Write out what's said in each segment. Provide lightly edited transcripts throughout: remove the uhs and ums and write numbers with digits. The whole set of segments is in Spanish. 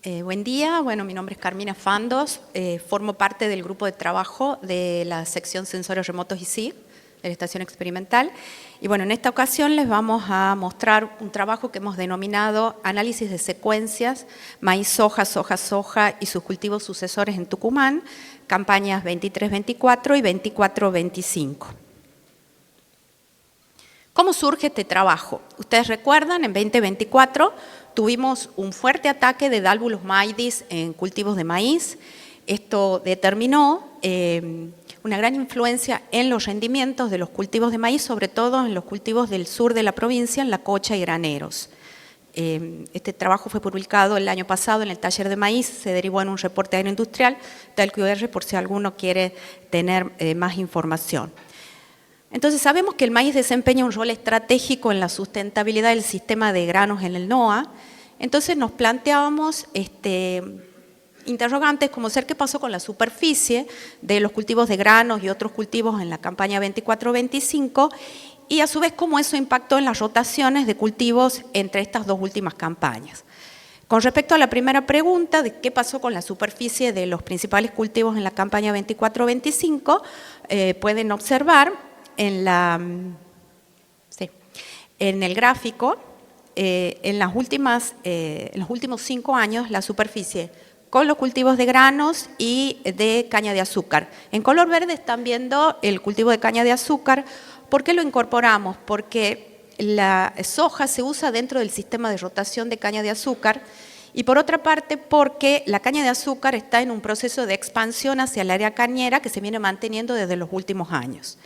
Buen día, mi nombre es Carmina Fandos, formo parte del grupo de trabajo de la sección Sensores Remotos ISIG, de la Estación Experimental. Y en esta ocasión les vamos a mostrar un trabajo que hemos denominado Análisis de secuencias, maíz, soja, soja, soja y sus cultivos sucesores en Tucumán, campañas 23-24 y 24-25. ¿Cómo surge este trabajo? Ustedes recuerdan, en 2024 tuvimos un fuerte ataque de Dalbulus maidis en cultivos de maíz. Esto determinó una gran influencia en los rendimientos de los cultivos de maíz, sobre todo en los cultivos del sur de la provincia, en La Cocha y Graneros. Este trabajo fue publicado el año pasado en el taller de maíz, se derivó en un reporte agroindustrial del QR por si alguno quiere tener más información. Entonces sabemos que el maíz desempeña un rol estratégico en la sustentabilidad del sistema de granos en el NOA. Entonces nos planteábamos interrogantes como ser qué pasó con la superficie de los cultivos de granos y otros cultivos en la campaña 24-25 y a su vez cómo eso impactó en las rotaciones de cultivos entre estas dos últimas campañas. Con respecto a la primera pregunta de qué pasó con la superficie de los principales cultivos en la campaña 24-25, pueden observar en el gráfico, en los últimos 5 años, la superficie con los cultivos de granos y de caña de azúcar. En color verde están viendo el cultivo de caña de azúcar. ¿Por qué lo incorporamos? Porque la soja se usa dentro del sistema de rotación de caña de azúcar y por otra parte porque la caña de azúcar está en un proceso de expansión hacia el área cañera que se viene manteniendo desde los últimos años.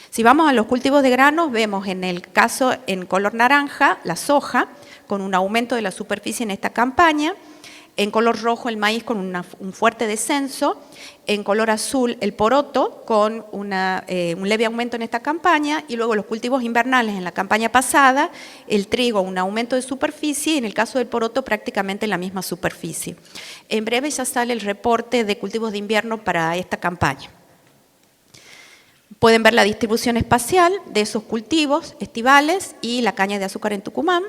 Si vamos a los cultivos de granos, vemos en el caso en color naranja la soja, con un aumento de la superficie en esta campaña, en color rojo el maíz con un fuerte descenso, en color azul el poroto con un leve aumento en esta campaña y luego los cultivos invernales en la campaña pasada, el trigo un aumento de superficie y en el caso del poroto prácticamente la misma superficie. En breve ya sale el reporte de cultivos de invierno para esta campaña. Pueden ver la distribución espacial de esos cultivos estivales y la caña de azúcar en Tucumán.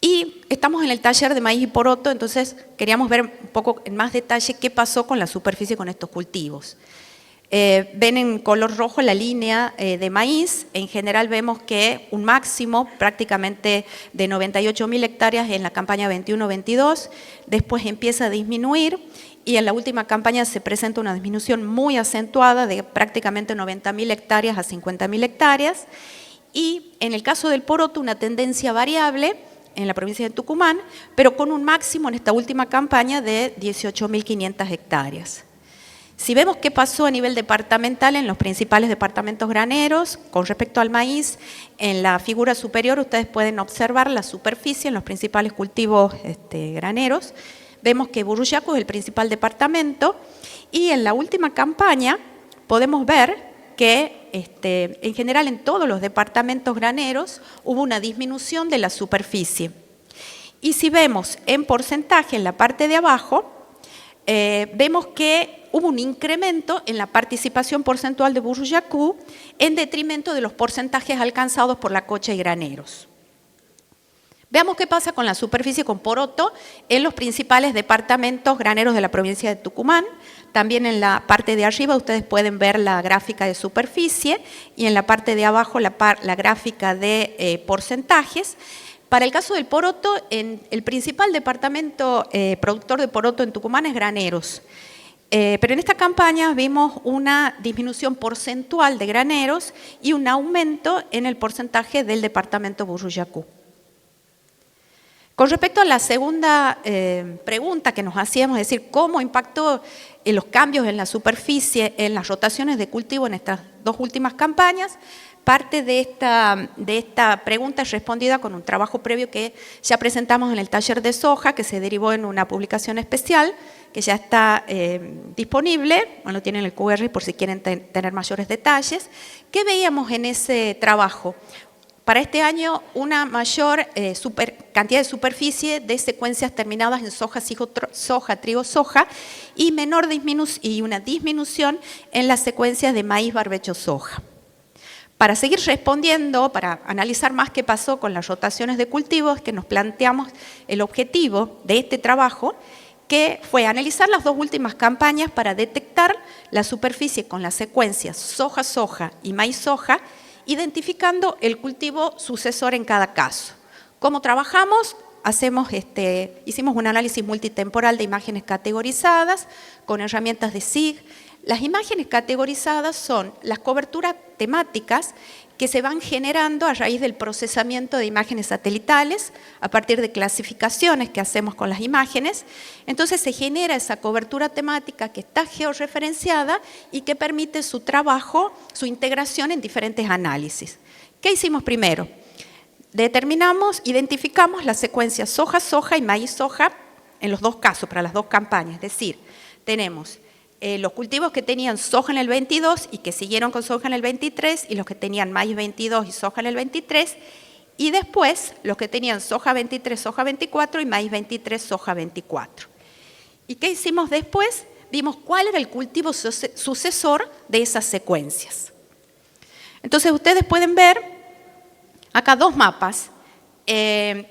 Y estamos en el taller de maíz y poroto, entonces queríamos ver un poco en más detalle qué pasó con la superficie con estos cultivos. Ven en color rojo la línea de maíz. En general vemos que un máximo prácticamente de 98.000 hectáreas en la campaña 21-22, después empieza a disminuir y en la última campaña se presenta una disminución muy acentuada de prácticamente 90.000 hectáreas a 50.000 hectáreas y en el caso del poroto una tendencia variable en la provincia de Tucumán, pero con un máximo en esta última campaña de 18.500 hectáreas. Si vemos qué pasó a nivel departamental en los principales departamentos graneros, con respecto al maíz, en la figura superior ustedes pueden observar la superficie en los principales cultivos graneros. Vemos que Burruchaco es el principal departamento y en la última campaña podemos ver que en general en todos los departamentos graneros hubo una disminución de la superficie. Y si vemos en porcentaje en la parte de abajo, vemos que hubo un incremento en la participación porcentual de Burruchaco en detrimento de los porcentajes alcanzados por La Cocha y Graneros. Veamos qué pasa con la superficie con poroto en los principales departamentos graneros de la provincia de Tucumán. También en la parte de arriba ustedes pueden ver la gráfica de superficie y en la parte de abajo la gráfica de porcentajes. Para el caso del poroto, el principal departamento productor de poroto en Tucumán es Graneros. Pero en esta campaña vimos una disminución porcentual de graneros y un aumento en el porcentaje del departamento Burruchaco. Con respecto a la segunda pregunta que nos hacíamos, es decir, cómo impactó los cambios en la superficie, en las rotaciones de cultivo en estas dos últimas campañas, parte de esta pregunta es respondida con un trabajo previo que ya presentamos en el taller de soja, que se derivó en una publicación especial, que ya está disponible, tienen el QR por si quieren tener mayores detalles. ¿Qué veíamos en ese trabajo? Para este año, una mayor cantidad de superficie de secuencias terminadas en soja, soja, trigo, soja y una disminución en las secuencias de maíz, barbecho, soja. Para seguir respondiendo, para analizar más qué pasó con las rotaciones de cultivos, que nos planteamos el objetivo de este trabajo, que fue analizar las dos últimas campañas para detectar la superficie con las secuencias soja-soja y maíz-soja, identificando el cultivo sucesor en cada caso. ¿Cómo trabajamos? Hicimos un análisis multitemporal de imágenes categorizadas con herramientas de SIG. Las imágenes categorizadas son las coberturas temáticas que se van generando a raíz del procesamiento de imágenes satelitales, a partir de clasificaciones que hacemos con las imágenes. Entonces se genera esa cobertura temática que está georreferenciada y que permite su trabajo, su integración en diferentes análisis. ¿Qué hicimos primero? Identificamos las secuencias soja-soja y maíz-soja en los dos casos, para las dos campañas. Es decir, tenemos los cultivos que tenían soja en el 22 y que siguieron con soja en el 23, y los que tenían maíz 22 y soja en el 23, y después los que tenían soja 23, soja 24 y maíz 23, soja 24. ¿Y qué hicimos después? Vimos cuál era el cultivo sucesor de esas secuencias. Entonces ustedes pueden ver acá dos mapas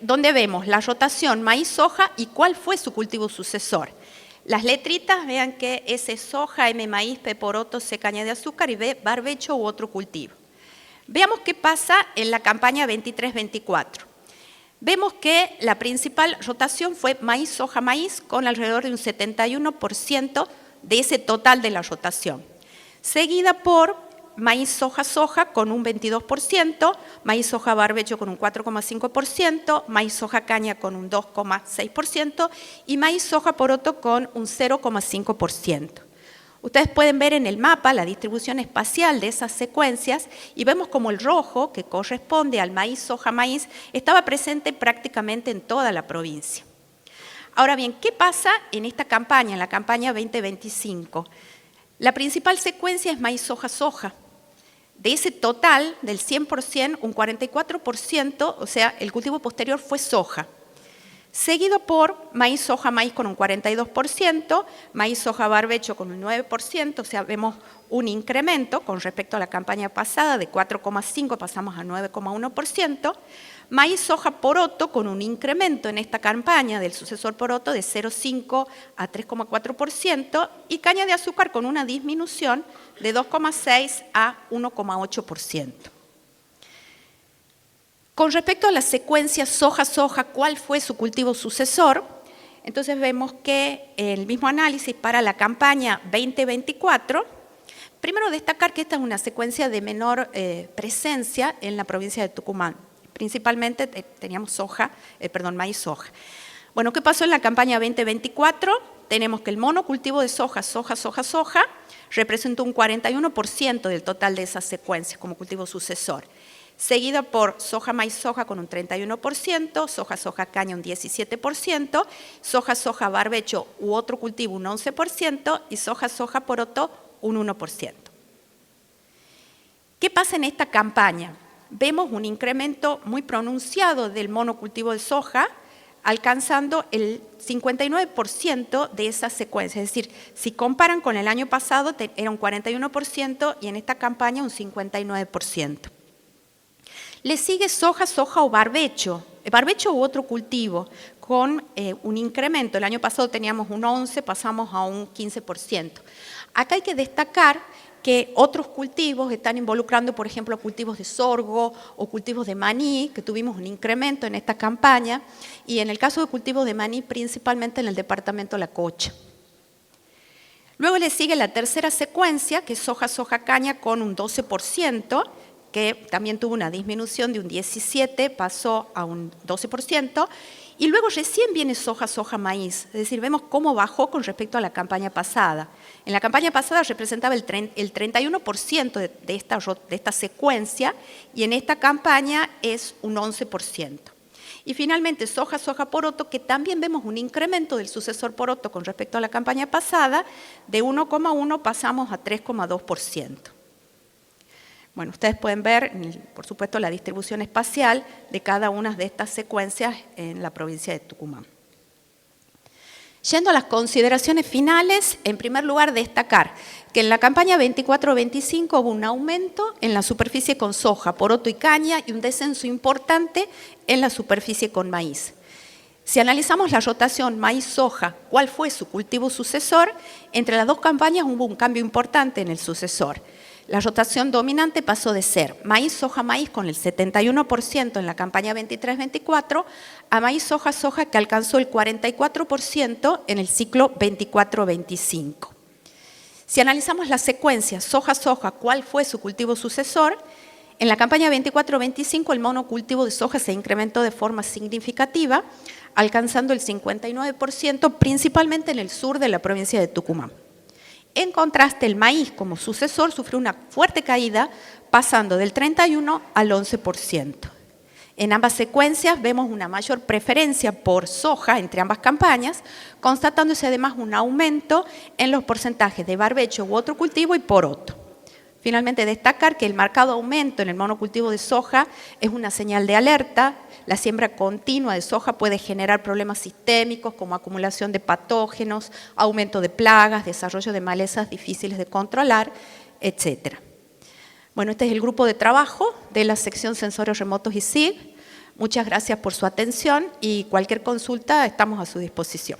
donde vemos la rotación maíz-soja y cuál fue su cultivo sucesor. Las letritas, vean que S es soja, M maíz, P poroto, C caña de azúcar y B barbecho u otro cultivo. Veamos qué pasa en la campaña 23-24. Vemos que la principal rotación fue maíz, soja, maíz, con alrededor de un 71% de ese total de la rotación. Seguida por maíz, soja, soja con un 22%, maíz, soja, barbecho con un 4,5%, maíz, soja, caña con un 2,6% y maíz, soja, poroto con un 0,5%. Ustedes pueden ver en el mapa la distribución espacial de esas secuencias y vemos como el rojo, que corresponde al maíz, soja, maíz, estaba presente prácticamente en toda la provincia. Ahora bien, ¿qué pasa en esta campaña, en la campaña 2025? La principal secuencia es maíz, soja, soja. De ese total, del 100%, un 44%, o sea, el cultivo posterior fue soja. Seguido por maíz, soja, maíz con un 42%, maíz, soja, barbecho con un 9%, o sea, vemos un incremento con respecto a la campaña pasada, de 4,5 pasamos a 9,1%, maíz, soja, poroto con un incremento en esta campaña del sucesor poroto de 0,5 a 3,4% y caña de azúcar con una disminución de 2,6 a 1,8%. Con respecto a la secuencia soja-soja, ¿cuál fue su cultivo sucesor? Entonces vemos que el mismo análisis para la campaña 2024, primero destacar que esta es una secuencia de menor presencia en la provincia de Tucumán. Principalmente teníamos maíz-soja. Bueno, ¿qué pasó en la campaña 2024? Tenemos que el monocultivo de soja, soja, soja, soja, representó un 41% del total de esas secuencias como cultivo sucesor. Seguida por soja, maíz, soja con un 31%, soja, soja, caña un 17%, soja, soja, barbecho u otro cultivo un 11% y soja, soja, poroto un 1%. ¿Qué pasa en esta campaña? Vemos un incremento muy pronunciado del monocultivo de soja, alcanzando el 59% de esa secuencia. Es decir, si comparan con el año pasado, era un 41% y en esta campaña un 59%. Le sigue soja, soja o barbecho u otro cultivo, con un incremento. El año pasado teníamos un 11%, pasamos a un 15%. Acá hay que destacar que otros cultivos están involucrando, por ejemplo, cultivos de sorgo o cultivos de maní, que tuvimos un incremento en esta campaña, y en el caso de cultivos de maní, principalmente en el departamento La Cocha. Luego le sigue la tercera secuencia, que es soja, soja, caña, con un 12%, que también tuvo una disminución de un 17%, pasó a un 12%, y luego recién viene soja, soja, maíz, es decir, vemos cómo bajó con respecto a la campaña pasada. En la campaña pasada representaba el 31% de esta secuencia, y en esta campaña es un 11%. Y finalmente soja, soja, poroto, que también vemos un incremento del sucesor poroto con respecto a la campaña pasada, de 1,1 pasamos a 3,2%. Bueno, ustedes pueden ver, por supuesto, la distribución espacial de cada una de estas secuencias en la provincia de Tucumán. Yendo a las consideraciones finales, en primer lugar destacar que en la campaña 24-25 hubo un aumento en la superficie con soja, poroto y caña y un descenso importante en la superficie con maíz. Si analizamos la rotación maíz-soja, ¿cuál fue su cultivo sucesor? Entre las dos campañas hubo un cambio importante en el sucesor. La rotación dominante pasó de ser maíz-soja-maíz con el 71% en la campaña 23-24 a maíz-soja-soja que alcanzó el 44% en el ciclo 24-25. Si analizamos la secuencia soja-soja, ¿cuál fue su cultivo sucesor? En la campaña 24-25 el monocultivo de soja se incrementó de forma significativa, alcanzando el 59%, principalmente en el sur de la provincia de Tucumán. En contraste, el maíz como sucesor sufrió una fuerte caída, pasando del 31% al 11%. En ambas secuencias vemos una mayor preferencia por soja entre ambas campañas, constatándose además un aumento en los porcentajes de barbecho u otro cultivo y poroto. Finalmente, destacar que el marcado aumento en el monocultivo de soja es una señal de alerta. La siembra continua de soja puede generar problemas sistémicos como acumulación de patógenos, aumento de plagas, desarrollo de malezas difíciles de controlar, etc. Bueno, este es el grupo de trabajo de la sección Sensores Remotos y SIG. Muchas gracias por su atención y cualquier consulta estamos a su disposición.